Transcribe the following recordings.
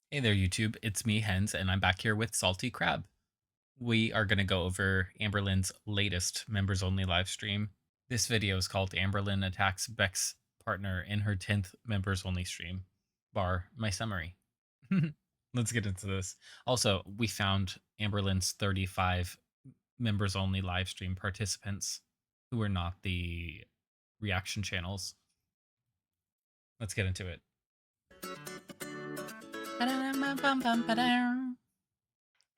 Hey there, YouTube. It's me, Hens, and I'm back here with Salty Crab. We are going to go over Amberlynn's latest members only live stream. This video is called Amberlynn Attacks Beck's Partner in Her 10th Members Only Stream. Bar my summary. Let's get into this. Also, we found Amberlynn's 35 members only live stream participants who are not the reaction channels. Let's get into it.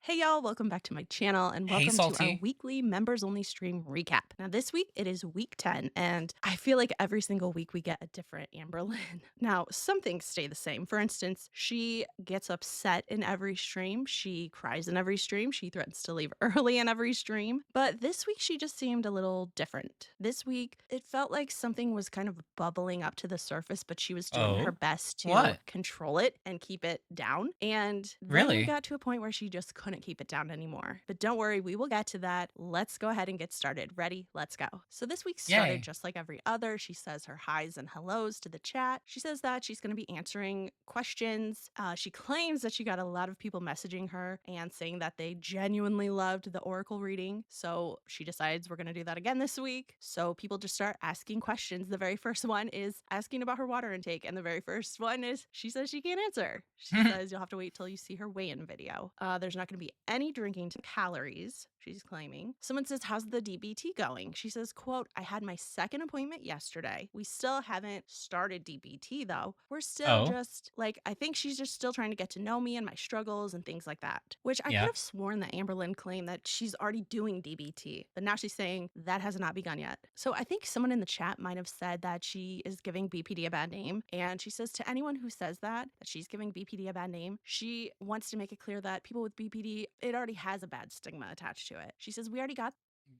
Hey y'all, welcome back to my channel and Hey, welcome to our Salty. weekly members only stream recap. Now, this week it is week 10, and I feel like every single week we get a different Amberlynn. Now, some things stay the same. For instance, she gets upset in every stream, she cries in every stream, she threatens to leave early in every stream. But this week she just seemed a little different. This week it felt like something was kind of bubbling up to the surface, but she was doing her Oh, best to what? control it and keep it down. And then we Really? got to a point where she just couldn't keep it down anymore. But don't worry, we will get to that. Let's go ahead and get started. Ready? Let's go. So this week started Yay. just like every other. She says her highs and hellos to the chat. She says that she's going to be answering questions. She claims that she got a lot of people messaging her and saying that they genuinely loved the oracle reading. So she decides we're going to do that again this week. So people just start asking questions. The very first one is asking about her water intake. And the very first one is she says she can't answer. She says you'll have to wait till you see her weigh-in video. There's not going to be any drinking to calories, she's claiming. Someone says, how's the DBT going? She says, quote, I had my second appointment yesterday. We still haven't started DBT though. We're still Oh, just like, I think she's just still trying to get to know me and my struggles and things like that. Which I could yeah. have sworn that Amberlynn claimed that she's already doing DBT, but now she's saying that has not begun yet. So I think someone in the chat might have said that she is giving BPD a bad name. And she says to anyone who says that she's giving BPD a bad name, she wants to make it clear that people with BPD, it already has a bad stigma attached to it. She says, we already got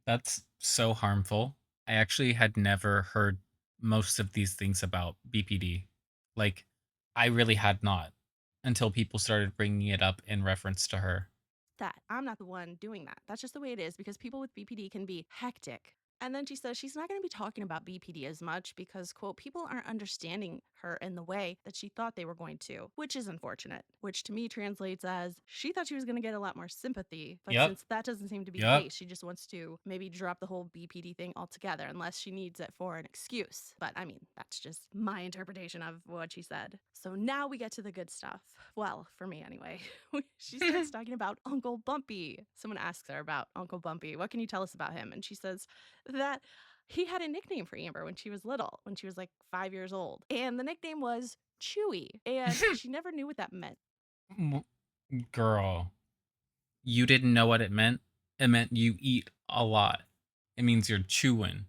That's so harmful. I actually had never heard most of these things about BPD. Like, I really had not until people started bringing it up in reference to her. that. I'm not the one doing that. That's just the way it is because people with BPD can be hectic. And then she says she's not going to be talking about BPD as much because, quote, people aren't understanding her in the way that she thought they were going to, which is unfortunate, which to me translates as she thought she was going to get a lot more sympathy. But Yep. since that doesn't seem to be the Yep. case, she just wants to maybe drop the whole BPD thing altogether unless she needs it for an excuse. But I mean, that's just my interpretation of what she said. So now we get to the good stuff. Well, for me anyway. She starts talking about Uncle Bumpy. Someone asks her about Uncle Bumpy. What can you tell us about him? And she says that he had a nickname for Amber when she was little, when she was like 5 years old. And the nickname was Chewy. And she never knew what that meant. Girl, you didn't know what it meant? It meant you eat a lot. It means you're chewing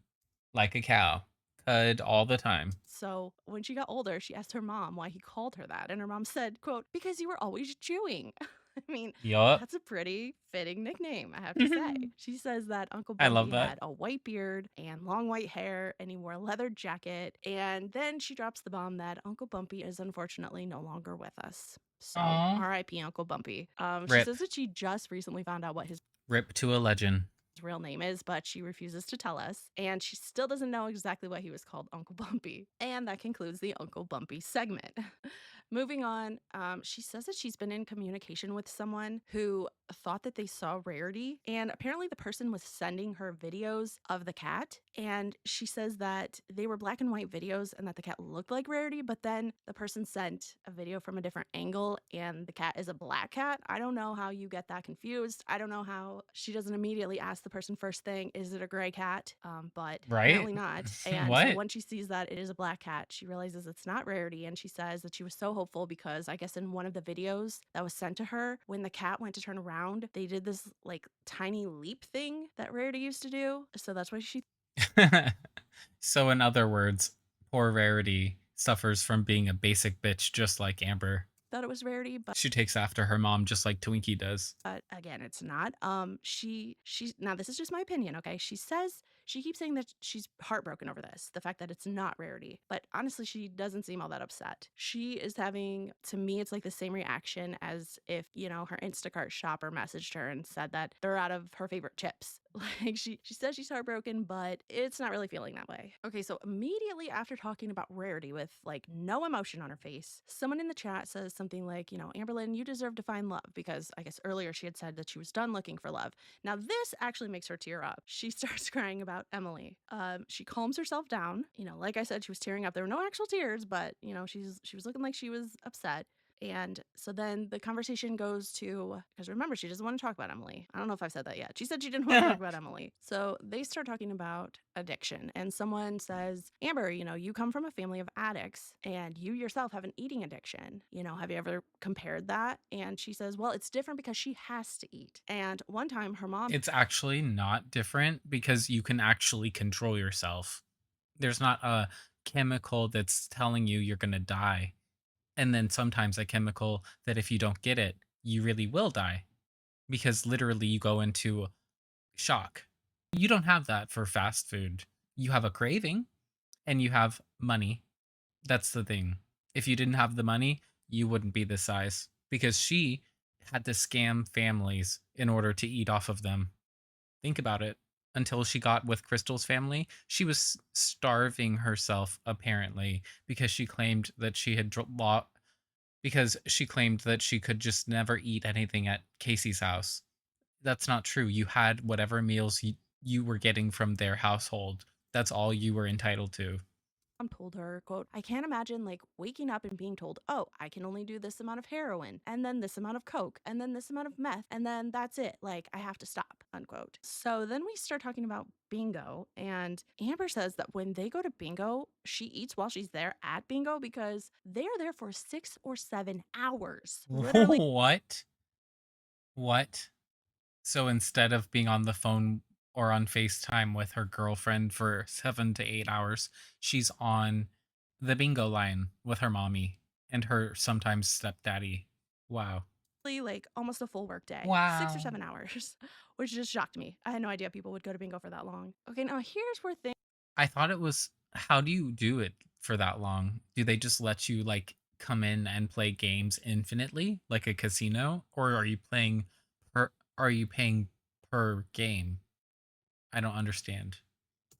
like a cow. Cud all the time. So when she got older, she asked her mom why he called her that. And her mom said, quote, because you were always chewing. I mean, Yup. that's a pretty fitting nickname, I have to say. She says that Uncle I love Bumpy that. had a white beard and long white hair, and he wore a leather jacket. And then she drops the bomb that Uncle Bumpy is unfortunately no longer with us. So, Aw. R.I.P. Uncle Bumpy. She Rip. says that she just recently found out what his Rip to a legend. real name is, but she refuses to tell us. And she still doesn't know exactly what he was called, Uncle Bumpy. And that concludes the Uncle Bumpy segment. Moving on, she says that she's been in communication with someone who thought that they saw Rarity. And apparently, the person was sending her videos of the cat. And she says that they were black and white videos and that the cat looked like Rarity. But then the person sent a video from a different angle and the cat is a black cat. I don't know how you get that confused. I don't know how she doesn't immediately ask the person first thing, is it a gray cat? But Right? apparently not. And so What? once she sees that it is a black cat, she realizes it's not Rarity. And she says that she was so hopeful because I guess in one of the videos that was sent to her, when the cat went to turn around, they did this like tiny leap thing that Rarity used to do. So that's why she So, in other words, poor Rarity suffers from being a basic bitch just like Amber. thought it was Rarity, but She takes after her mom just like Twinkie does. again, it's not. She now this is just my opinion, okay? She says She keeps saying that she's heartbroken over this, the fact that it's not Rarity, but honestly, she doesn't seem all that upset. She is having, to me, it's like the same reaction as if, her Instacart shopper messaged her and said that they're out of her favorite chips. Like she says she's heartbroken, but it's not really feeling that way. Okay, so immediately after talking about Rarity with like no emotion on her face, someone in the chat says something like, Amberlynn, you deserve to find love, because I guess earlier she had said that she was done looking for love. Now, this actually makes her tear up. She starts crying about Emily. She calms herself down. Like I said, she was tearing up. There were no actual tears, but she was looking like she was upset. And so then the conversation goes to, because remember, she doesn't want to talk about Emily. I don't know if I've said that yet. She said she didn't want to talk about Emily. So they start talking about addiction. And someone says, Amber, you come from a family of addicts and you yourself have an eating addiction. Have you ever compared that? And she says, well, it's different because she has to eat. And one time her mom It's actually not different because you can actually control yourself. There's not a chemical that's telling you you're going to die. And then sometimes a chemical that if you don't get it, you really will die because literally you go into shock. You don't have that for fast food. You have a craving and you have money. That's the thing. If you didn't have the money, you wouldn't be this size because she had to scam families in order to eat off of them. Think about it. Until she got with Crystal's family, she was starving herself apparently because she claimed that she had because she claimed that she could just never eat anything at Casey's house. That's not true. You had whatever meals you were getting from their household. That's all you were entitled to. told her, quote, I can't imagine like waking up and being told, oh, I can only do this amount of heroin and then this amount of coke and then this amount of meth and then that's it. Like I have to stop, unquote. So then we start talking about bingo, and Amber says that when they go to bingo, she eats while she's there at bingo because they are there for 6 or 7 hours. Literally What? What? So instead of being on the phone or on FaceTime with her girlfriend for 7 to 8 hours, she's on the bingo line with her mommy and her sometimes stepdaddy. Wow. like almost a full work day, six or Wow. 7 hours, which just shocked me. I had no idea people would go to bingo for that long. Okay, now here's where things I thought it was how do you do it for that long? Do they just let you like come in and play games infinitely like a casino or are you paying per game? I don't understand.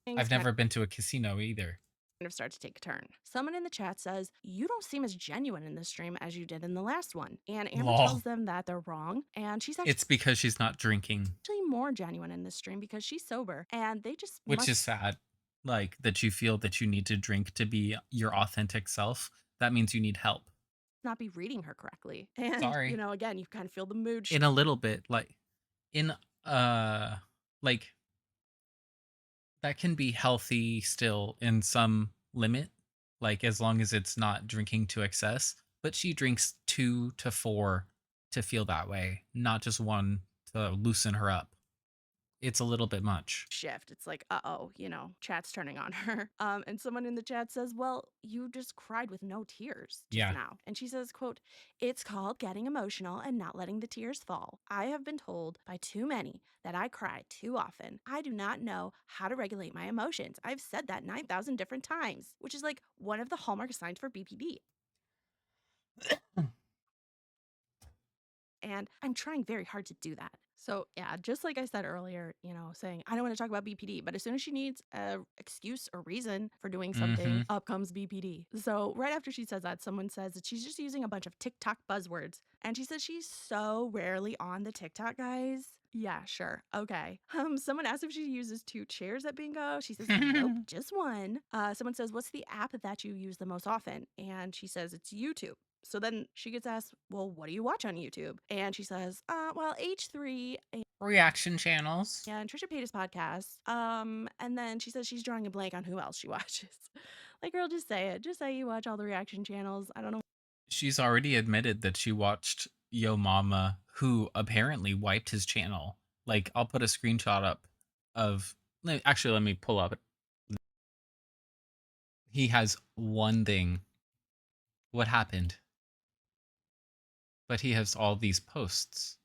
things I've kind never been to a casino either. of start to take a turn. Someone in the chat says, you don't seem as genuine in this stream as you did in the last one. And Amber Lol. tells them that they're wrong. And she's It's because she's not drinking, actually more genuine in this stream because she's sober. And they just which must is sad. Like that you feel that you need to drink to be your authentic self. That means you need help. not be reading her correctly. And, Sorry. again, you kind of feel the mood In a little bit, like in uh like that can be healthy still in some limit, like as long as it's not drinking to excess. But she drinks 2 to 4 to feel that way, not just one to loosen her up. It's a little bit much. shift. It's like, uh-oh, chat's turning on her. And someone in the chat says, well, you just cried with no tears just Yeah. now. And she says, quote, it's called getting emotional and not letting the tears fall. I have been told by too many that I cry too often. I do not know how to regulate my emotions. I've said that 9,000 different times, which is like one of the hallmark signs for BPD. And I'm trying very hard to do that. So, yeah, just like I said earlier, saying I don't want to talk about BPD, but as soon as she needs a excuse or reason for doing Mm-hmm. something, up comes BPD. So, right after she says that, someone says that she's just using a bunch of TikTok buzzwords. And she says she's so rarely on the TikTok, guys. Yeah, sure. Okay. Someone asked if she uses 2 chairs at bingo. She says, nope, just one. Someone says, what's the app that you use the most often? And she says it's YouTube. So then she gets asked, well, what do you watch on YouTube? And she says, well, H3 Reaction channels. and Trisha Paytas podcast. And then she says she's drawing a blank on who else she watches. Like, girl, just say it. Just say you watch all the reaction channels. I don't know. She's already admitted that she watched Yo Mama, who apparently wiped his channel. Like, I'll put a screenshot up of. Actually, let me pull up. He has one thing. What happened? But he has all these posts.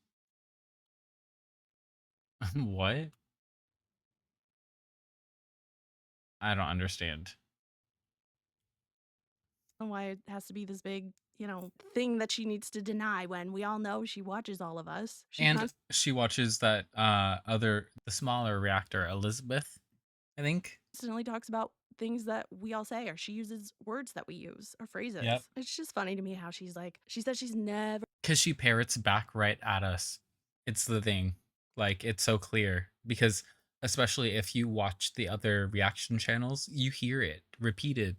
What? I don't understand. And why it has to be this big, thing that she needs to deny when we all know she watches all of us. She And she watches that the smaller reactor, Elizabeth, I think. constantly talks about things that we all say, or she uses words that we use or Yep. phrases. It's just funny to me how she says she's never Because she parrots back right at us. It's the thing. Like, it's so clear because, especially if you watch the other reaction channels, you hear it repeated.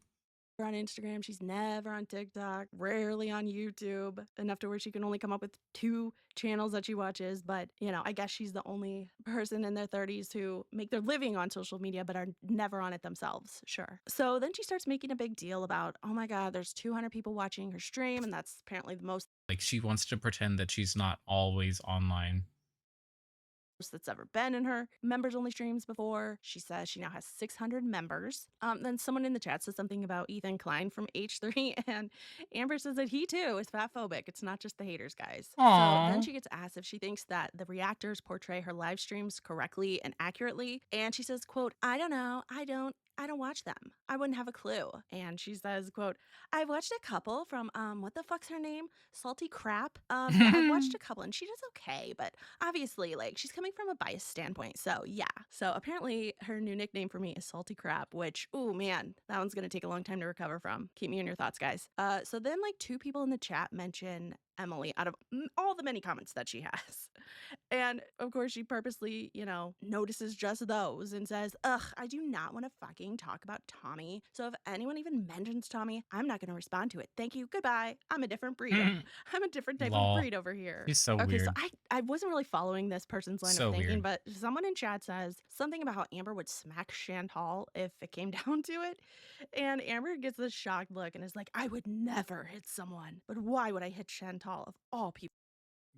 on Instagram. She's never on TikTok, rarely on YouTube, enough to where she can only come up with 2 channels that she watches. But, I guess she's the only person in their 30s who make their living on social media but are never on it themselves. Sure. So then she starts making a big deal about, oh my God, there's 200 people watching her stream, and that's apparently the most Like, she wants to pretend that she's not always online. that's ever been in her members only streams before. She says she now has 600 members. Then someone in the chat says something about Ethan Klein from H3, and Amber says that he too is fat phobic. It's not just the haters, guys. So then Aww. she gets asked if she thinks that the reactors portray her live streams correctly and accurately, and she says, quote, I don't know. I don't watch them. I wouldn't have a clue. And she says, quote, I've watched a couple from what the fuck's her name? Salty Crap. Yeah, I've watched a couple and she does okay, but obviously, like, she's coming from a biased standpoint. So, yeah. So, apparently, her new nickname for me is Salty Crap, which, oh man, that one's going to take a long time to recover from. Keep me in your thoughts, guys. So then, like, 2 people in the chat mention Emily out of all the many comments that she has. And of course, she purposely, notices just those and says, ugh, I do not want to fucking talk about Tommy. So if anyone even mentions Tommy, I'm not going to respond to it. Thank you. Goodbye. I'm a different breed. I'm a different type of Lol. breed over here. She's so Okay, so weird. I wasn't really following this person's line of So thinking, weird. but someone in chat says something about how Amber would smack Chantal if it came down to it. And Amber gets this shocked look and is like, I would never hit someone. But why would I hit Chantal of all people?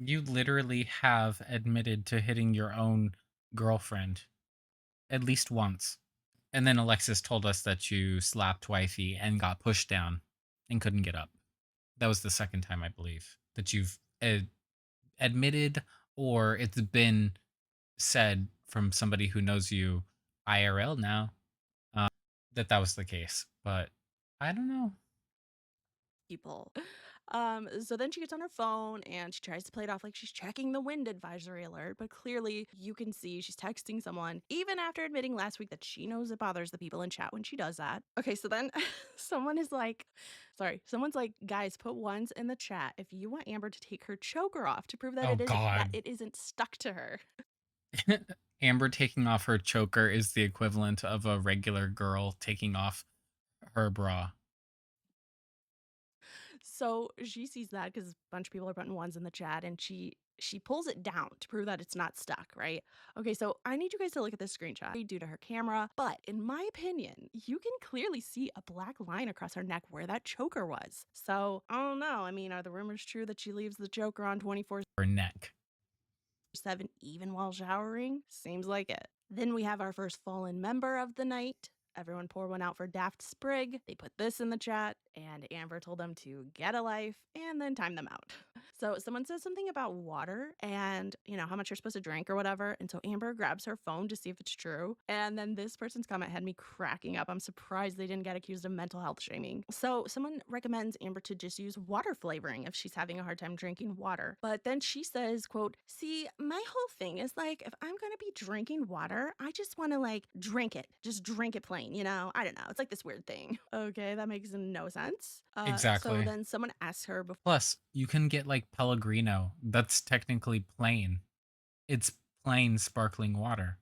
You literally have admitted to hitting your own girlfriend at least once. And then Alexis told us that you slapped wifey and got pushed down and couldn't get up. That was the second time, I believe, that you've admitted or it's been said from somebody who knows you IRL now that that was the case. But I don't know. People. So then she gets on her phone and she tries to play it off like she's checking the wind advisory alert, but clearly you can see she's texting someone, even after admitting last week that she knows it bothers the people in chat when she does that. Okay, so then someone's like, guys, put ones in the chat if you want Amber to take her choker off to prove that Oh, that God. it isn't stuck to her. Amber taking off her choker is the equivalent of a regular girl taking off her bra. So she sees that because a bunch of people are putting ones in the chat, and she pulls it down to prove that it's not stuck, right? Okay, so I need you guys to look at this screenshot due to her camera, but in my opinion, you can clearly see a black line across her neck where that choker was. So I don't know. I mean, are the rumors true that she leaves the choker on 24 Her neck. 7 even while showering? Seems like it. Then we have our first fallen member of the night. Everyone pour one out for Daft Sprig. They put this in the chat, and Amber told them to get a life and then time them out. So someone says something about water and, how much you're supposed to drink or whatever. And so Amber grabs her phone to see if it's true. And then this person's comment had me cracking up. I'm surprised they didn't get accused of mental health shaming. So someone recommends Amber to just use water flavoring if she's having a hard time drinking water. But then she says, quote, see, my whole thing is like, if I'm going to be drinking water, I just want to like drink it, just drink it plain, I don't know. It's like this weird thing. Okay, that makes no sense. So Exactly. then someone asks her before. Plus, you can get like Pellegrino. That's technically plain. It's plain sparkling water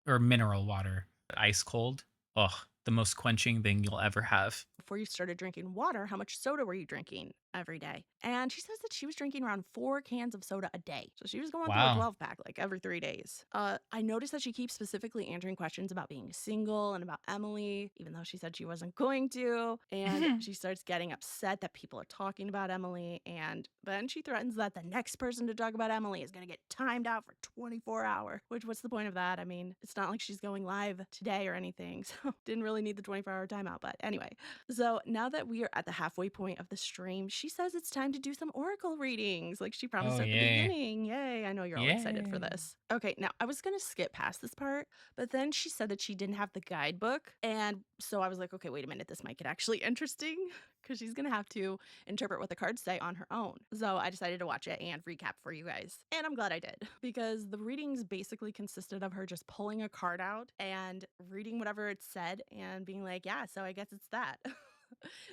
or mineral water. Ice cold. Ugh, the most quenching thing you'll ever have. Before you started drinking water, how much soda were you drinking every day? And she says that she was drinking around 4 cans of soda a day. So she was going through a Wow. 12 pack like every 3 days. I noticed that she keeps specifically answering questions about being single and about Emily, even though she said she wasn't going to. And she starts getting upset that people are talking about Emily. And then she threatens that the next person to talk about Emily is going to get timed out for 24 hours, which what's the point of that? I mean, it's not like she's going live today or anything. So didn't really need the 24-hour timeout. But anyway, so now that we are at the halfway point of the stream, she says it's time to do some oracle readings like she Oh, promised at the yay. beginning. Yay. I know you're all excited for Yay. this. Okay, now I was going to skip past this part, but then she said that she didn't have the guidebook. And so I was like, okay, wait a minute. This might get actually interesting because she's going to have to interpret what the cards say on her own. So I decided to watch it and recap for you guys. And I'm glad I did because the readings basically consisted of her just pulling a card out and reading whatever it said and being like, yeah, so I guess it's that.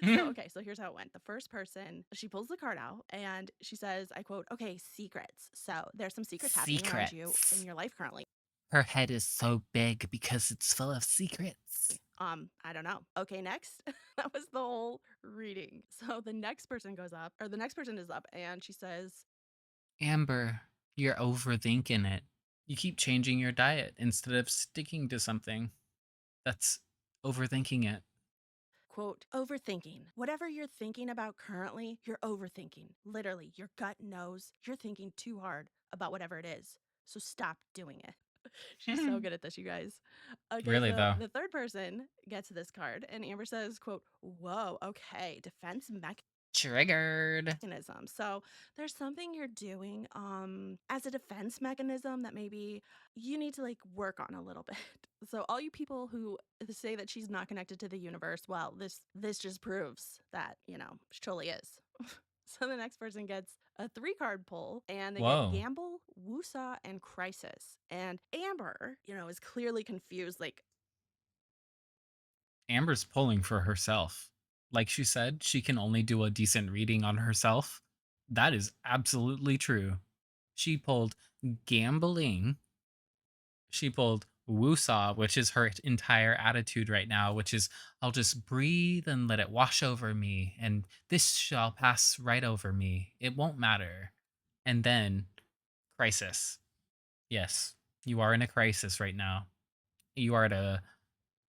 So, okay, so here's how it went. The first person, she pulls the card out and she says, I quote, okay, secrets. So there's some secrets happening around you in Secrets. your life currently. Her head is so big because it's full of secrets. I don't know. Okay, next. That was the whole reading. So the next person goes up, or the next person is up, and she says, Amber, you're overthinking it. You keep changing your diet instead of sticking to something. That's overthinking it. quote, overthinking. Whatever you're thinking about currently, you're overthinking. Literally, your gut knows you're thinking too hard about whatever it is. So stop doing it. She's so good at this, you guys. Okay, Really, so though. the third person gets this card, and Amber says, quote, whoa, okay, defense Triggered. mechanism. So there's something you're doing as a defense mechanism that maybe you need to like work on a little bit. So all you people who say that she's not connected to the universe, well, this just proves that, she totally is. So the next person gets a 3-card pull and they get Whoa. gamble, woosah, and crisis. And Amber, is clearly confused. Like, Amber's pulling for herself. Like she said, she can only do a decent reading on herself. That is absolutely true. She pulled gambling. She pulled woosah, which is her entire attitude right now, which is I'll just breathe and let it wash over me, and this shall pass right over me. It won't matter. And then crisis. Yes, you are in a crisis right now. You are at a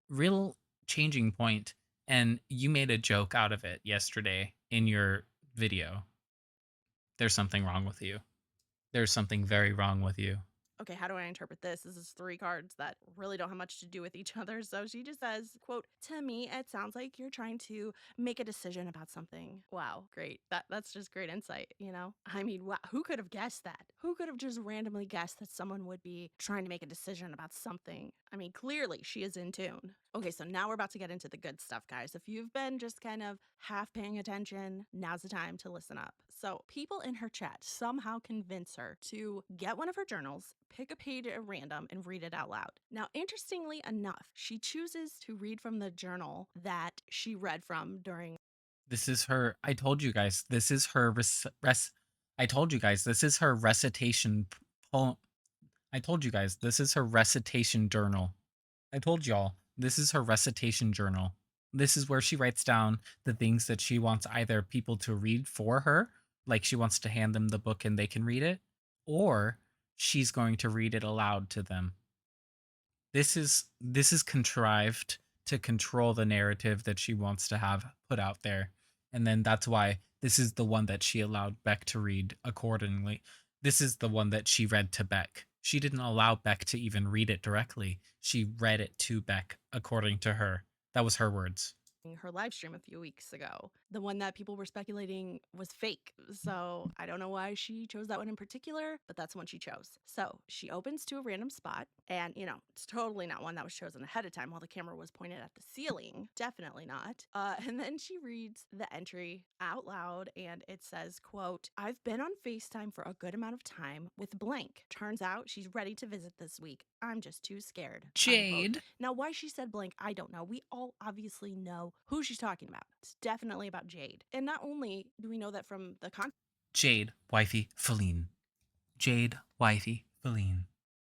real changing point, and you made a joke out of it yesterday in your video. There's something wrong with you. There's something very wrong with you. okay, how do I interpret this? This is 3 cards that really don't have much to do with each other. So she just says, quote, to me, it sounds like you're trying to make a decision about something. Wow, great. That's just great insight. I mean, wow, who could have guessed that? Who could have just randomly guessed that someone would be trying to make a decision about something? I mean, clearly she is in tune. Okay, so now we're about to get into the good stuff, guys. If you've been just kind of half paying attention, now's the time to listen up. So, people in her chat somehow convince her to get one of her journals, pick a page at random, and read it out loud. Now, interestingly enough, she chooses to read from the journal that she read from during. This is her. I told you guys. This is her I told you guys. This is her recitation. Poem. I told you guys. This is her recitation journal. I told y'all. This is her recitation journal. This is where she writes down the things that she wants either people to read for her, like she wants to hand them the book and they can read it, or she's going to read it aloud to them. This is contrived to control the narrative that she wants to have put out there. And then that's why this is the one that she allowed Beck to read accordingly. This is the one that she read to Beck. She didn't allow Beck to even read it directly. She read it to Beck according to her. That was her words. Her live stream a few weeks ago. The one that people were speculating was fake. So I don't know why she chose that one in particular, but that's the one she chose. So she opens to a random spot, and it's totally not one that was chosen ahead of time while the camera was pointed at the ceiling. Definitely not. And then she reads the entry out loud, and it says, quote, I've been on FaceTime for a good amount of time with blank. Turns out she's ready to visit this week. I'm just too scared. Unquote. Jade. Now, why she said blank, I don't know. We all obviously know who she's talking about. It's definitely about Jade. And not only do we know that from the Jade, wifey, Feline. Jade, wifey, Feline.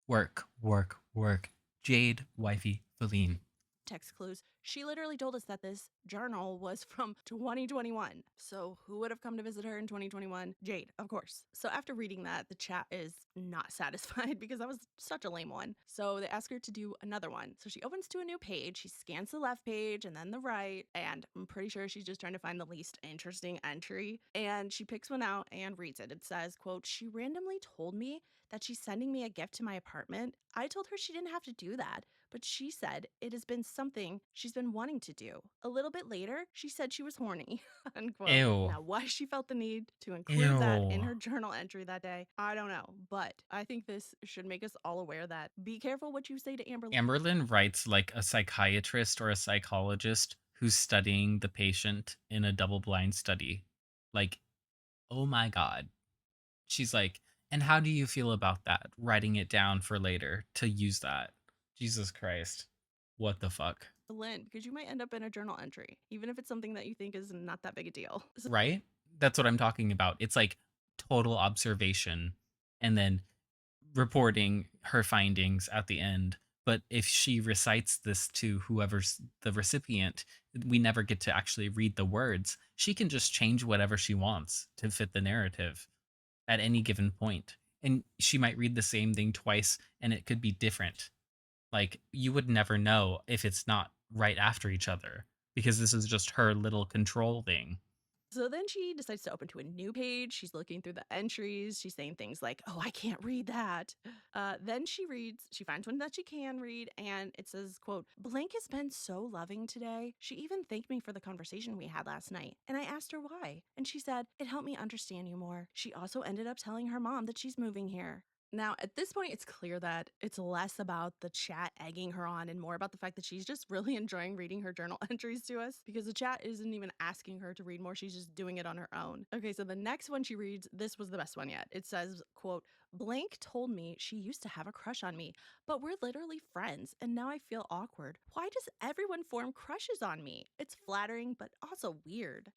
Work, work, work. Jade, wifey, Feline. text clues, she literally told us that this journal was from 2021. So who would have come to visit her in 2021? Jade, of course. So after reading that, the chat is not satisfied because that was such a lame one. So they ask her to do another one. So she opens to a new page. She scans the left page and then the right. And I'm pretty sure she's just trying to find the least interesting entry. And she picks one out and reads it. It says, quote, she randomly told me that she's sending me a gift to my apartment. I told her she didn't have to do that, but she said it has been something she's been wanting to do. A little bit later, she said she was horny, unquote. Ew. Now, why she felt the need to include that in Ew. her journal entry that day, I don't know. But I think this should make us all aware that be careful what you say to Amber. Amberlynn writes like a psychiatrist or a psychologist who's studying the patient in a double blind study. Like, oh my God. She's like, and how do you feel about that? Writing it down for later to use that. Jesus Christ. What the fuck? Lynn, because you might end up in a journal entry, even if it's something that you think is not that big a deal. So Right? That's what I'm talking about. It's like total observation and then reporting her findings at the end. But if she recites this to whoever's the recipient, we never get to actually read the words. She can just change whatever she wants to fit the narrative at any given point. And she might read the same thing twice and it could be different. Like you would never know if it's not right after each other because this is just her little control thing. So then she decides to open to a new page. She's looking through the entries. She's saying things like, "Oh, I can't read that." Then she finds one that she can read, and it says, "quote Blank has been so loving today. She even thanked me for the conversation we had last night, and I asked her why, and she said it helped me understand you more. She also ended up telling her mom that she's moving here." Now, at this point, it's clear that it's less about the chat egging her on and more about the fact that she's just really enjoying reading her journal entries to us because the chat isn't even asking her to read more. She's just doing it on her own. Okay, so the next one she reads, this was the best one yet. It says, quote, Blank told me she used to have a crush on me, but we're literally friends and now I feel awkward. Why does everyone form crushes on me? It's flattering, but also weird.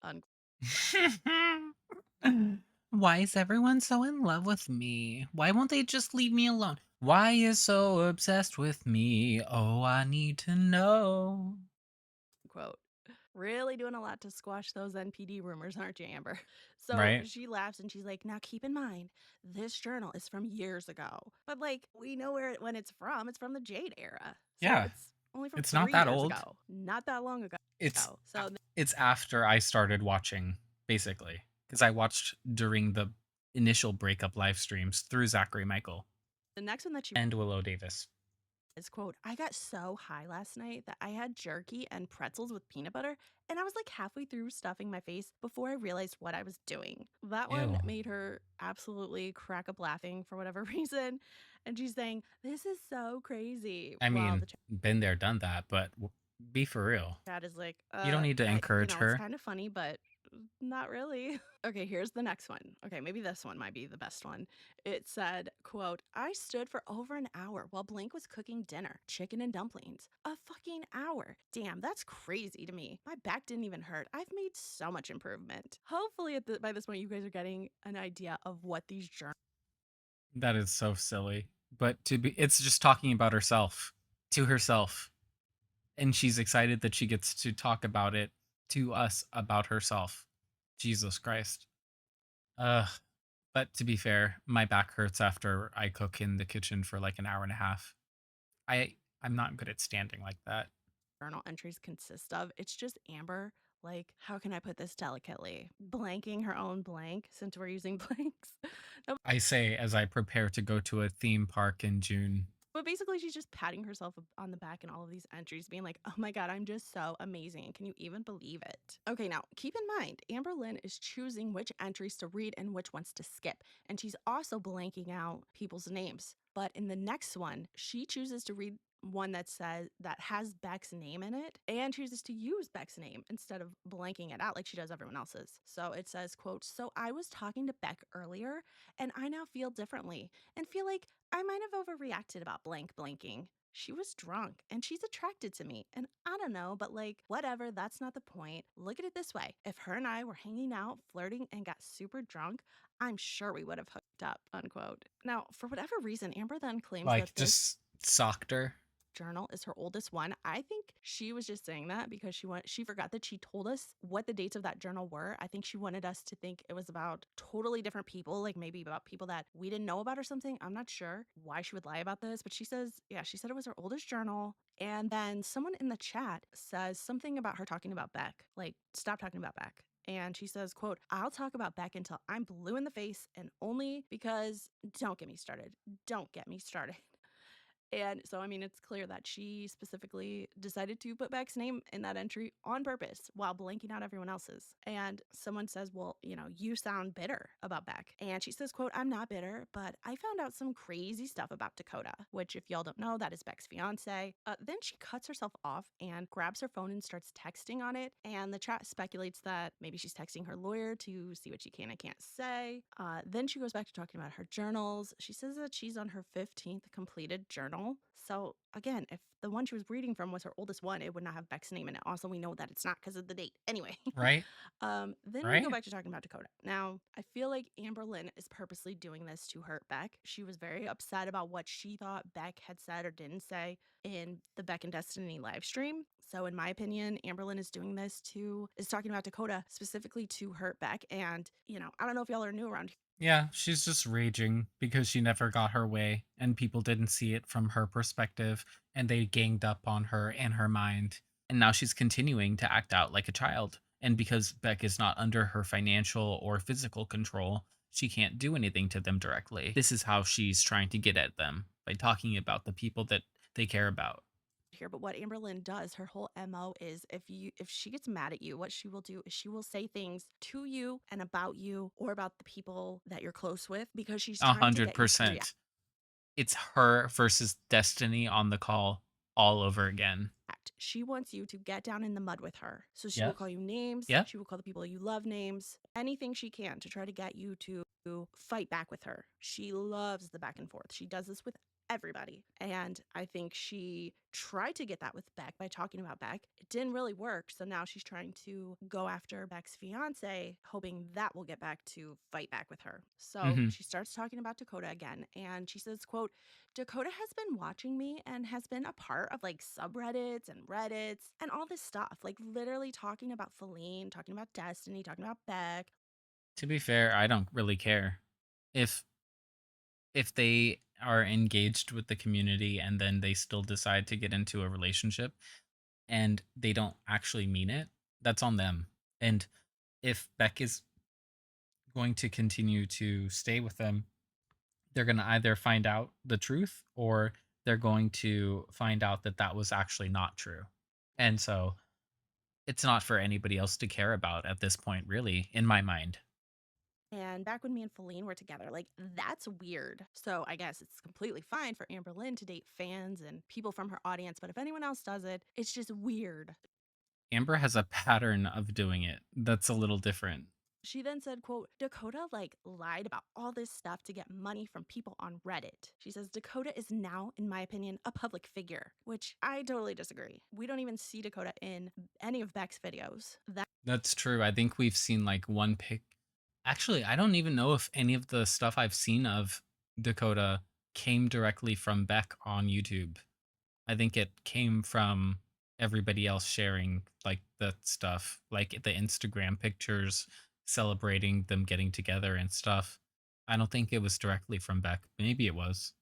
Why is everyone so in love with me? Why won't they just leave me alone? Why is so obsessed with me? Oh, I need to know. Unquote. Really doing a lot to squash those NPD rumors, aren't you, Amber? So Right? she laughs and she's like, now keep in mind, this journal is from years ago. But like, we know when it's from. It's from the Jade era. So Yeah. it's only from It's not 3 that years old. ago. Not that long ago. It's So it's after I started watching, basically, because I watched during the initial breakup live streams through Zachary Michael the next one that she and Willow Davis. is quote, I got so high last night that I had jerky and pretzels with peanut butter, and I was like halfway through stuffing my face before I realized what I was doing. That one Ew. made her absolutely crack up laughing for whatever reason. And she's saying, this is so crazy. I While mean, the been there, done that, but be for real. chat is like, You don't need to yeah, encourage it's her. kind of funny, but not really. Okay, here's the next one. Okay, maybe this one might be the best one. It said, quote, I stood for over an hour while Blink was cooking dinner, chicken and dumplings. A fucking hour. Damn, that's crazy to me. My back didn't even hurt. I've made so much improvement. Hopefully by this point you guys are getting an idea of what these journals That is so silly. But it's just talking about herself to herself. And she's excited that she gets to talk about it to us about herself. Jesus Christ. Ugh. But to be fair, my back hurts after I cook in the kitchen for like an hour and a half. I'm not good at standing like that. journal entries consist of. It's just Amber, like, how can I put this delicately? Blanking her own blank since we're using blanks. No, I say as I prepare to go to a theme park in June. but basically, she's just patting herself on the back in all of these entries, being like, oh my God, I'm just so amazing. Can you even believe it? Okay, now keep in mind, Amberlynn is choosing which entries to read and which ones to skip. And she's also blanking out people's names. But in the next one, she chooses to read one that has Beck's name in it and chooses to use Beck's name instead of blanking it out like she does everyone else's. So it says, quote, so I was talking to Beck earlier and I now feel differently and feel like I might have overreacted about blanking. She was drunk and she's attracted to me. And I don't know, but like, whatever, that's not the point. Look at it this way. If her and I were hanging out, flirting, and got super drunk, I'm sure we would have hooked up, unquote. Now, for whatever reason, Amber then claims that Like this just socked her. journal is her oldest one. I think she was just saying that because she forgot that she told us what the dates of that journal were. I think she wanted us to think it was about totally different people, like maybe about people that we didn't know about or something. I'm not sure why she would lie about this, but she says, yeah, she said it was her oldest journal. And then someone in the chat says something about her talking about Beck, like stop talking about Beck. And she says, quote, I'll talk about Beck until I'm blue in the face and only because don't get me started. Don't get me started. And so, I mean, it's clear that she specifically decided to put Beck's name in that entry on purpose while blanking out everyone else's. And someone says, well, you sound bitter about Beck. And she says, quote, I'm not bitter, but I found out some crazy stuff about Dakota, which if y'all don't know, that is Beck's fiance. Then she cuts herself off and grabs her phone and starts texting on it. And the chat speculates that maybe she's texting her lawyer to see what she can and can't say. Then she goes back to talking about her journals. She says that she's on her 15th completed journal. So again, if the one she was reading from was her oldest one, it would not have Beck's name in it. Also, we know that it's not because of the date. Anyway, Right? then we go Right? back to talking about Dakota. Now, I feel like Amberlynn is purposely doing this to hurt Beck. She was very upset about what she thought Beck had said or didn't say in the Beck and Destiny live stream. So, in my opinion, Amberlynn is talking about Dakota specifically to hurt Beck. And, I don't know if y'all are new around. Yeah, she's just raging because she never got her way and people didn't see it from her perspective and they ganged up on her and her mind. And now she's continuing to act out like a child. And because Beck is not under her financial or physical control, she can't do anything to them directly. This is how she's trying to get at them by talking about the people that they care about. Here, but what Amberlynn does, her whole MO is if she gets mad at you, what she will do is she will say things to you and about you or about the people that you're close with because she's A trying to get you to react. 100%. It's her versus Destiny on the call all over again. She wants you to get down in the mud with her. So she will Yep. call you names. Yep. She will call the people you love names, anything she can to try to get you to fight back with her. She loves the back and forth. She does this with everybody. And I think she tried to get that with Beck by talking about Beck. It didn't really work. So now she's trying to go after Beck's fiance, hoping that will get Beck to fight back with her. So Mhm. she starts talking about Dakota again. And she says, quote, Dakota has been watching me and has been a part of like subreddits and Reddits and all this stuff, like literally talking about Feline, talking about Destiny, talking about Beck. To be fair, I don't really care. If if they are engaged with the community and then they still decide to get into a relationship and they don't actually mean it, that's on them. And if Beck is going to continue to stay with them, they're going to either find out the truth or they're going to find out that that was actually not true. And so it's not for anybody else to care about at this point, really, in my mind. And back when me and Feline were together, like that's weird. So I guess it's completely fine for Amberlynn to date fans and people from her audience. But if anyone else does it, it's just weird. Amber has a pattern of doing it that's a little different. She then said, quote, Dakota like lied about all this stuff to get money from people on Reddit. She says Dakota is now, in my opinion, a public figure, which I totally disagree. We don't even see Dakota in any of Beck's videos. That's true. I think we've seen like one pic. Actually, I don't even know if any of the stuff I've seen of Dakota came directly from Beck on YouTube. I think it came from everybody else sharing like the stuff, like the Instagram pictures celebrating them getting together and stuff. I don't think it was directly from Beck. Maybe it was.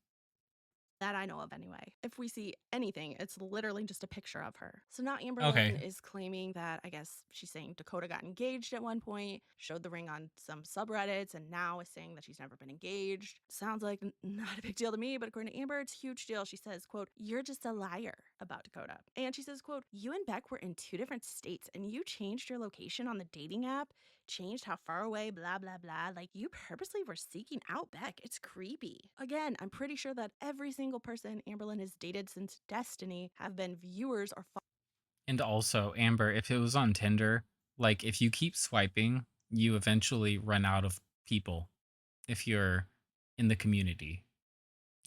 That I know of anyway. If we see anything, it's literally just a picture of her. So now Okay. Amberlynn is claiming that I guess she's saying Dakota got engaged at one point, showed the ring on some subreddits, and now is saying that she's never been engaged. Sounds like not a big deal to me, but according to Amber, it's a huge deal. She says, quote, you're just a liar about Dakota. And she says, quote, you and Beck were in two different states and you changed your location on the dating app, changed how far away, blah, blah, blah. Like you purposely were seeking out Beck. It's creepy. Again, I'm pretty sure that every single person Amberlynn has dated since Destiny have been viewers or And also, Amber, if it was on Tinder, like if you keep swiping, you eventually run out of people if you're in the community.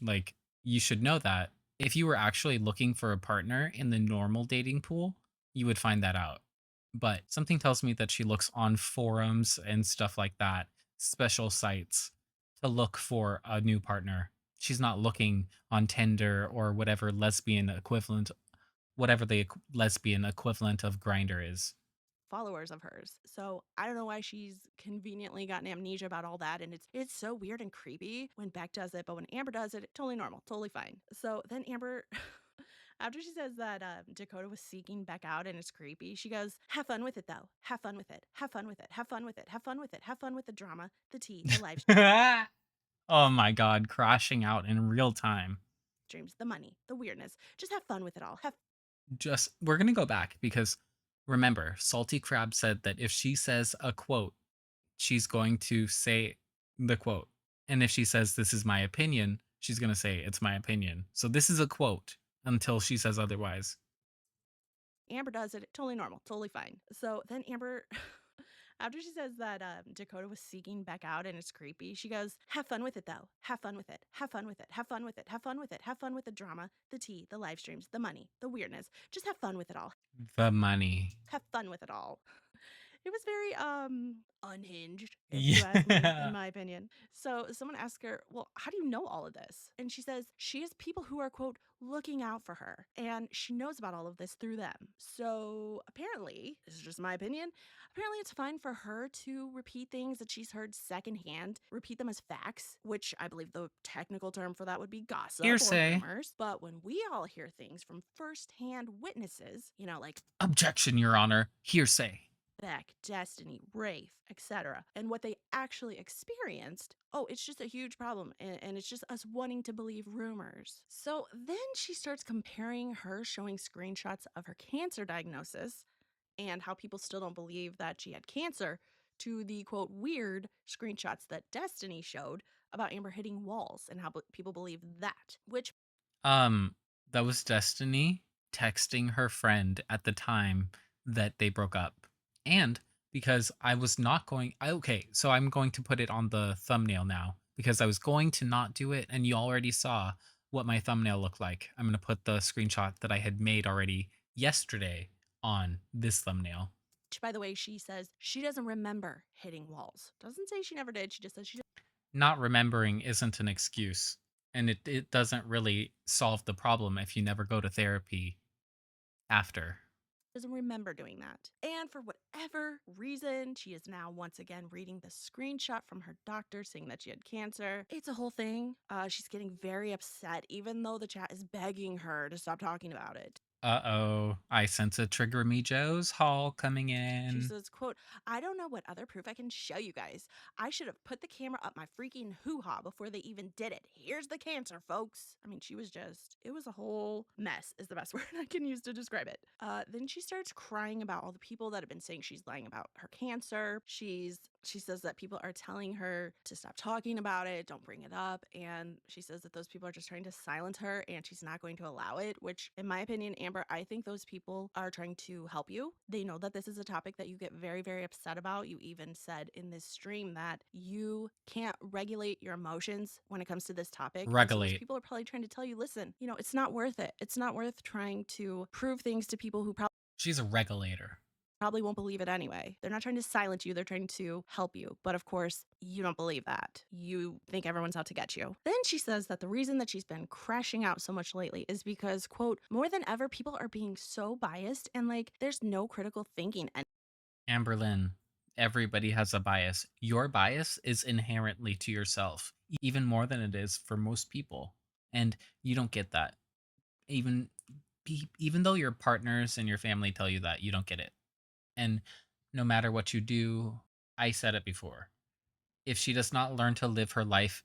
Like, you should know that. If you were actually looking for a partner in the normal dating pool, you would find that out. But something tells me that she looks on forums and stuff like that, special sites to look for a new partner. She's not looking on Tinder or whatever lesbian equivalent, whatever the lesbian equivalent of Grinder is. followers of hers. So I don't know why she's conveniently gotten amnesia about all that. And it's so weird and creepy when Beck does it, but when Amber does it, totally normal, totally fine. So then Amber after she says that Dakota was seeking Beck out and it's creepy, she goes, have fun with it though. Have fun with it. Have fun with it. Have fun with it. Have fun with it. Have fun with the drama, the tea, the life. Oh my god, crashing out in real time. dreams, the money, the weirdness. Just have fun with it all. Have Just we're gonna go back because remember, Salty Crab said that if she says a quote, she's going to say the quote. And if she says this is my opinion, she's gonna say it's my opinion. So this is a quote until she says otherwise. Amber does it, totally normal, totally fine. So then Amber, after she says that Dakota was seeking Beck out and it's creepy, she goes, "Have fun with it though. Have fun with it. Have fun with it. Have fun with it. Have fun with it. Have fun with the drama, the tea, the live streams, the money, the weirdness. Just have fun with it all. The money. Have fun with it all." It was very unhinged, if you ask me, in Yeah. my opinion. So someone asked her, "Well, how do you know all of this?" And she says she has people who are, quote, looking out for her, and she knows about all of this through them. So apparently, this is just my opinion, apparently it's fine for her to repeat things that she's heard secondhand, repeat them as facts, which I believe the technical term for that would be gossip or Hearsay. rumors. But when we all hear things from firsthand witnesses, like Objection, Your Honor. Hearsay. Beck, Destiny, Rafe, etc., and what they actually experienced, oh, it's just a huge problem. And it's just us wanting to believe rumors. So then she starts comparing her showing screenshots of her cancer diagnosis and how people still don't believe that she had cancer to the quote weird screenshots that Destiny showed about Amber hitting walls and how people believe that, which Um, that was Destiny texting her friend at the time that they broke up. And because I was not going okay, so I'm going to put it on the thumbnail now because I was going to not do it and you already saw what my thumbnail looked like. I'm going to put the screenshot that I had made already yesterday on this thumbnail. by the way, she says she doesn't remember hitting walls. Doesn't say she never did. She just says she Not remembering isn't an excuse, and it doesn't really solve the problem if you never go to therapy after. doesn't remember doing that. And for whatever reason, she is now once again reading the screenshot from her doctor saying that she had cancer. It's a whole thing. She's getting very upset, even though the chat is begging her to stop talking about it. Uh-oh, I sense a Trigger Me Joe's haul coming She in. says, quote, "I don't know what other proof I can show you guys. I should have put the camera up my freaking hoo-ha before they even did it. Here's the cancer, folks." I mean, she was just, it was a whole mess is the best word I can use to describe it. Then she starts crying about all the people that have been saying she's lying about her cancer. She says that people are telling her to stop talking about it, don't bring it up. And she says that those people are just trying to silence her and she's not going to allow it, which, in my opinion, Amber, I think those people are trying to help you. They know that this is a topic that you get very, very upset about. You even said in this stream that you can't regulate your emotions when it comes to this topic. And so those Regulate. people are probably trying to tell you, listen, it's not worth it. It's not worth trying to prove things to people who She's a regulator. probably won't believe it anyway. They're not trying to silence you, they're trying to help you. But of course, you don't believe that. You think everyone's out to get you. Then she says that the reason that she's been crashing out so much lately is because, quote, more than ever, people are being so biased and there's no critical thinking. And Amberlynn, everybody has a bias. Your bias is inherently to yourself, even more than it is for most people. And you don't get that. Even even though your partners and your family tell you that, you don't get it. And no matter what you do, I said it before. If she does not learn to live her life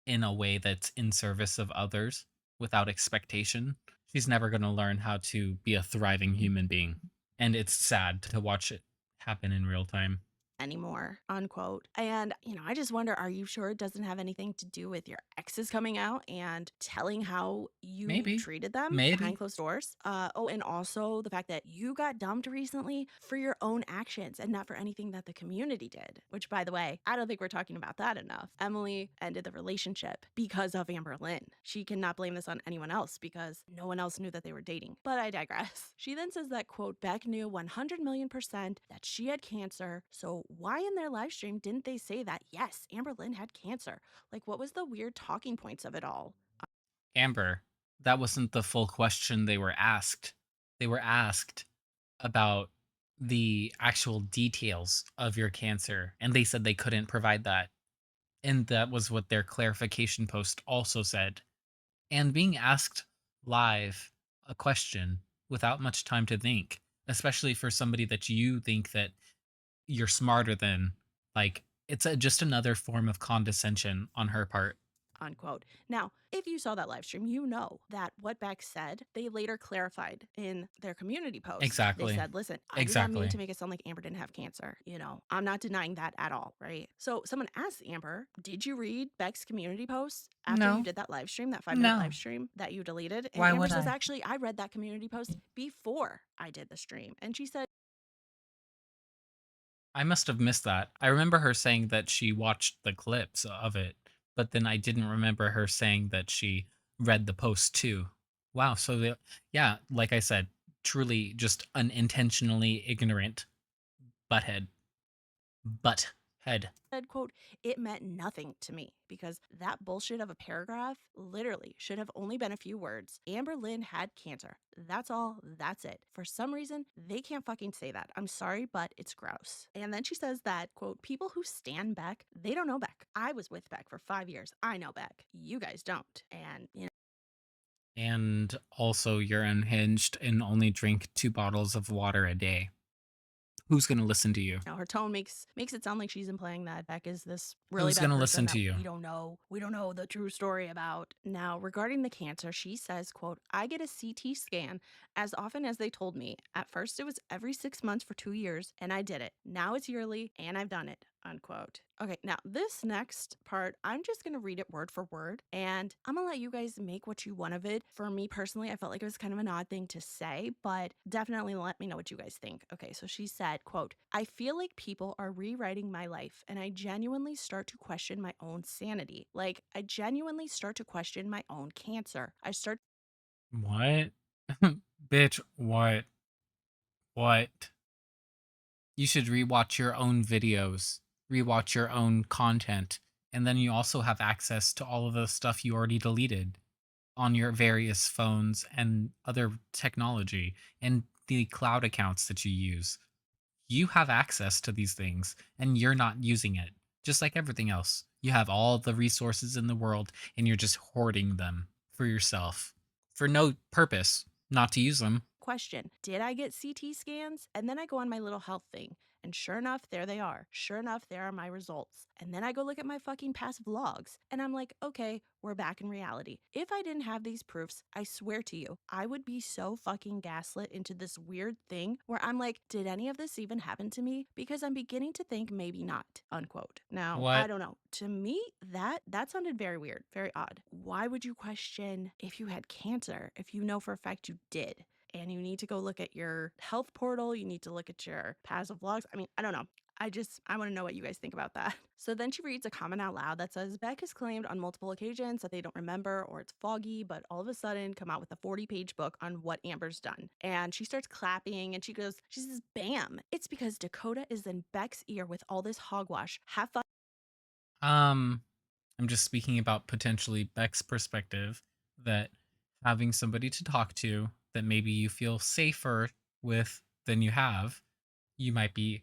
in a way that's in service of others without expectation, she's never going to learn how to be a thriving human being. And it's sad to watch it happen in real time. anymore, unquote. And, I just wonder, are you sure it doesn't have anything to do with your exes coming out and telling how you Maybe. treated them behind Maybe. closed doors? Oh, and also the fact that you got dumped recently for your own actions and not for anything that the community did, which, by the way, I don't think we're talking about that enough. Emily ended the relationship because of Amberlynn. She cannot blame this on anyone else because no one else knew that they were dating. But I digress. She then says that, quote, Beck knew 100 million% that she had cancer, so why in their live stream didn't they say that, yes, Amberlynn had cancer? What was the weird talking points of it all? Amber, that wasn't the full question they were asked. They were asked about the actual details of your cancer, and they said they couldn't provide that. And that was what their clarification post also said. And being asked live a question without much time to think, especially for somebody that you think that you're smarter than, it's just another form of condescension on her part. unquote. Now, if you saw that live stream, you know that what Beck said, they later clarified in their community post. They Exactly. said, listen, I did not mean Exactly. to make it sound like Amber didn't have cancer. I'm not denying that at all, right? So someone asked Amber, did you read Beck's community post after you No. did that live stream, that 5 minute live No. stream that you deleted? And Why Amber would says, I? actually, I read that community post before I did the stream. And she said, I must have missed that. I remember her saying that she watched the clips of it, but then I didn't remember her saying that she read the post too. Wow. So, yeah, like I said, truly just unintentionally ignorant butthead. Butthead. quote, it meant nothing to me because that bullshit of a paragraph literally should have only been a few words. Amber Lynn had cancer. That's all. That's it. For some reason, they can't fucking say that. I'm sorry, but it's gross. And then she says that, quote, people who stand Beck, they don't know Beck. I was with Beck for 5 years. I know Beck. You guys don't. And, And also, you're unhinged and only drink 2 bottles of water a day. Who's going to listen to you? her tone makes it sound like she's implying that Beck is this really Who's bad going to person listen that to you? we don't know the true story about. Now, regarding the cancer, she says, quote, I get a CT scan as often as they told me. At first it was every 6 months for 2 years, and I did it. Now it's yearly, and I've done it. Unquote. Okay, now this next part, I'm just gonna read it word for word, and I'm gonna let you guys make what you want of it. For me personally, I felt like it was kind of an odd thing to say, but definitely let me know what you guys think. Okay, so she said, quote, I feel like people are rewriting my life, and I genuinely start to question my own sanity. Like, I genuinely start to question my own cancer. I start What? Bitch, what? What? You should rewatch your own videos, rewatch your own content, and then you also have access to all of the stuff you already deleted on your various phones and other technology and the cloud accounts that you use. You have access to these things and you're not using it. Just like everything else. You have all the resources in the world and you're just hoarding them for yourself for no purpose, not to use them. question, did I get CT scans? And then I go on my little health thing. And sure enough, there they are. Sure enough, there are my results. And then I go look at my fucking past vlogs. And I'm like, okay, we're back in reality. If I didn't have these proofs, I swear to you, I would be so fucking gaslit into this weird thing where I'm like, did any of this even happen to me? Because I'm beginning to think maybe not, unquote. Now, I What? don't know. To me, that sounded very weird, very odd. Why would you question if you had cancer if you know for a fact you did? And you need to go look at your health portal. You need to look at your passive logs. I mean, I don't know. I want to know what you guys think about that. So then she reads a comment out loud that says Beck has claimed on multiple occasions that they don't remember or it's foggy, but all of a sudden come out with a 40-page book on what Amber's done. And she starts clapping and she says, bam, it's because Dakota is in Beck's ear with all this hogwash. Have fun. Um, I'm just speaking about potentially Beck's perspective that having somebody to talk to that maybe you feel safer with than you have, you might be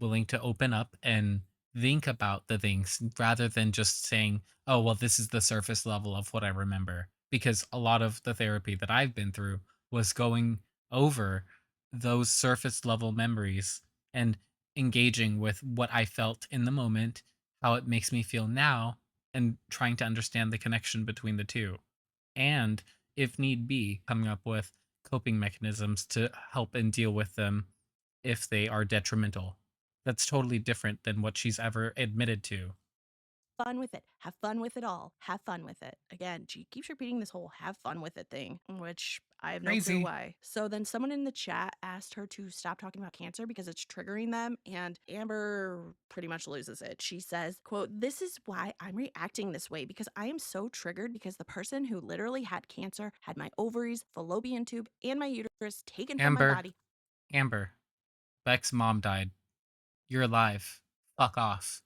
willing to open up and think about the things rather than just saying, oh, well, this is the surface level of what I remember. Because a lot of the therapy that I've been through was going over those surface level memories and engaging with what I felt in the moment, how it makes me feel now, and trying to understand the connection between the two. And if need be, coming up with coping mechanisms to help and deal with them if they are detrimental. That's totally different than what she's ever admitted to. Fun with it. Have fun with it all. Have fun with it. Again, she keeps repeating this whole have fun with it thing, which I have no clue Crazy. why. So then someone in the chat asked her to stop talking about cancer because it's triggering them, and Amber pretty much loses it. She says, quote, this is why I'm reacting this way because I am so triggered because the person who literally had cancer had my ovaries, fallopian tube, and my uterus taken from my Amber, body. Amber, Beck's mom died. You're alive. Fuck off.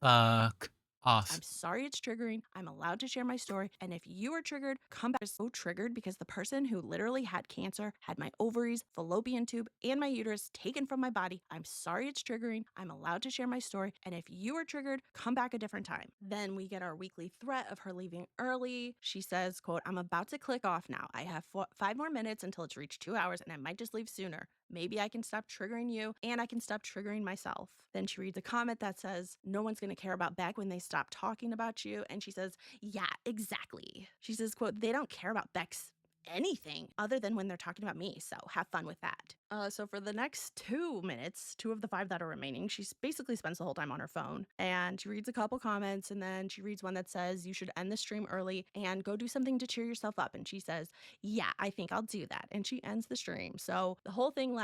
Fuck off. I'm sorry it's triggering. I'm allowed to share my story. And if you are triggered, come back so triggered because the person who literally had cancer had my ovaries, fallopian tube, and my uterus taken from my body. I'm sorry it's triggering. I'm allowed to share my story. And if you are triggered, come back a different time. Then we get our weekly threat of her leaving early. She says, quote, I'm about to click off now. I have 5 more minutes until it's reached 2 hours and I might just leave sooner. maybe I can stop triggering you and I can stop triggering myself. Then she reads a comment that says, no one's going to care about Beck when they stop talking about you. And she says, yeah, exactly. She says, quote, they don't care about Beck's anything other than when they're talking about me. So have fun with that. So for the next 2 minutes, two of the five that are remaining, she basically spends the whole time on her phone and she reads a couple comments and then she reads one that says, you should end the stream early and go do something to cheer yourself up. And she says, yeah, I think I'll do that. And she ends the stream. So the whole thing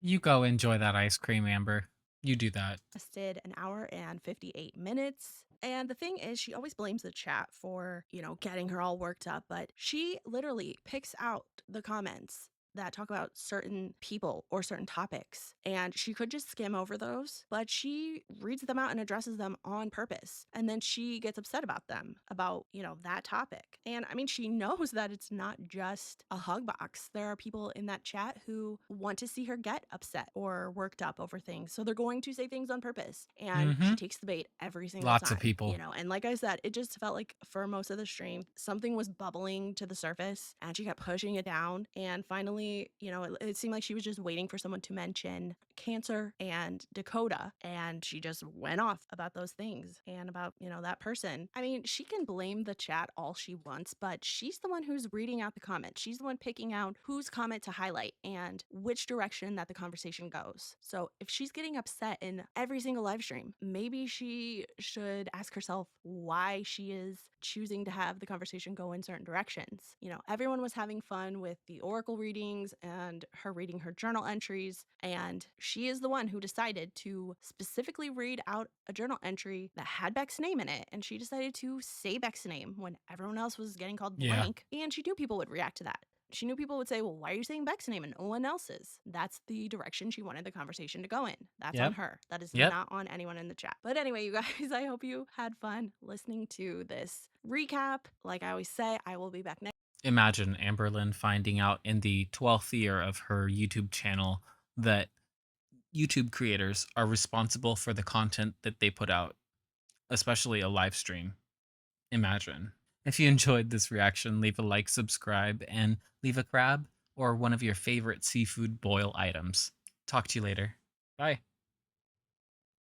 You go enjoy that ice cream, Amber. You do that. lasted an hour and 58 minutes. And the thing is, she always blames the chat for, getting her all worked up, but she literally picks out the comments that talk about certain people or certain topics. And she could just skim over those, but she reads them out and addresses them on purpose. And then she gets upset about them, about, that topic. And I mean, she knows that it's not just a hug box. There are people in that chat who want to see her get upset or worked up over things. So they're going to say things on purpose. And Mm-hmm. she takes the bait every single Lots of time, people. And like I said, it just felt like for most of the stream, something was bubbling to the surface and she kept pushing it down. And finally, it seemed like she was just waiting for someone to mention Cancer and Dakota. And she just went off about those things and about, that person. I mean, she can blame the chat all she wants, but she's the one who's reading out the comments. She's the one picking out whose comment to highlight and which direction that the conversation goes. So if she's getting upset in every single live stream, maybe she should ask herself why she is choosing to have the conversation go in certain directions. Everyone was having fun with the oracle readings and her reading her journal entries, and she is the one who decided to specifically read out a journal entry that had Beck's name in it, and she decided to say Beck's name when everyone else was getting called Yeah. blank, and she knew people would react to that. She knew people would say, well, why are you saying Beck's name and no one else's? That's the direction she wanted the conversation to go in. That's on Yep. her. That is Yep. not on anyone in the chat. But anyway, you guys, I hope you had fun listening to this recap. Like I always say, I will be back next. Imagine Amberlynn finding out in the 12th year of her YouTube channel that YouTube creators are responsible for the content that they put out, especially a live stream. Imagine. If you enjoyed this reaction, leave a like, subscribe, and leave a crab or one of your favorite seafood boil items. Talk to you later. Bye.